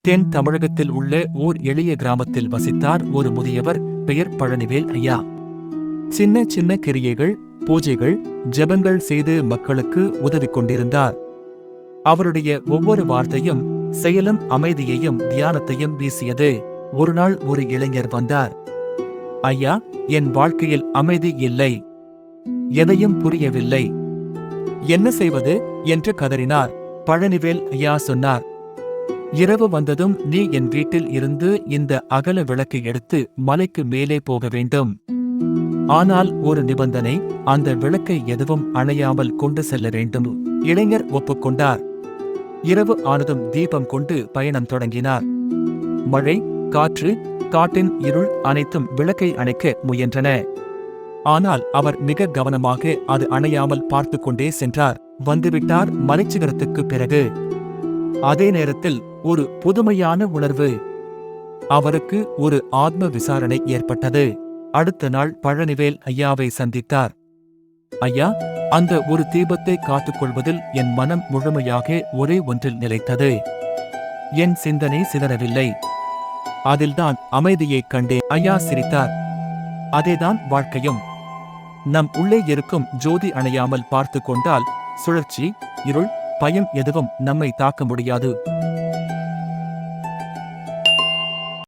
தென் தமிழகத்தில் உள்ள ஓர் எளிய கிராமத்தில் வசித்தார் ஒரு முதியவர். பெயர் பழனிவேல் ஐயா. சின்ன சின்ன கிரியைகள், பூஜைகள், ஜெபங்கள் செய்து மக்களுக்கு உதவி கொண்டிருந்தார். அவருடைய ஒவ்வொரு வார்த்தையும் செயலும் அமைதியையும் தியானத்தையும் வீசியது. ஒருநாள் ஒரு இளைஞர் வந்தார். ஐயா, என் வாழ்க்கையில் அமைதி இல்லை, எதையும் புரியவில்லை, என்ன செய்வது என்று கதறினார். பழனிவேல் ஐயா சொன்னார், இரவு வந்ததும் நீ என் வீட்டில் இருந்து இந்த அகல விளக்கை எடுத்து மலைக்கு மேலே போக வேண்டும். ஆனால் ஒரு நிபந்தனை, அந்த விளக்கை எதுவும் அணையாமல் கொண்டு செல்ல வேண்டும். இளைஞர் ஒப்புக்கொண்டார். இரவு ஆனதும் தீபம் கொண்டு பயணம் தொடங்கினார். மழை, காற்று, காட்டின் இருள் அனைத்தும் விளக்கை அணைக்க முயன்றன. ஆனால் அவர் மிக கவனமாக அது அணையாமல் பார்த்து கொண்டே சென்றார். வந்துவிட்டார் மலைச்சிகரத்துக்கு பிறகு. அதே நேரத்தில் ஒரு புதுமையான உணர்வு. அவருக்கு ஒரு ஆத்ம விசாரணை ஏற்பட்டது. அடுத்த நாள் பழனிவேல் ஐயாவை சந்தித்தார். ஐயா, அந்த ஒரு தீபத்தை காத்துக்கொள்வதில் என் மனம் முழுமையாக ஒரே ஒன்றில் நிலைத்தது. என் சிந்தனை சிதறவில்லை. அதில்தான் அமைதியைக் கண்டேன். ஐயா சிரித்தார். அதேதான் வாழ்க்கையும். நம் உள்ளே இருக்கும் ஜோதி அணையாமல் பார்த்து கொண்டால் சுழற்சி, இருள், பயம் எதுவும் நம்மை தாக்க முடியாது.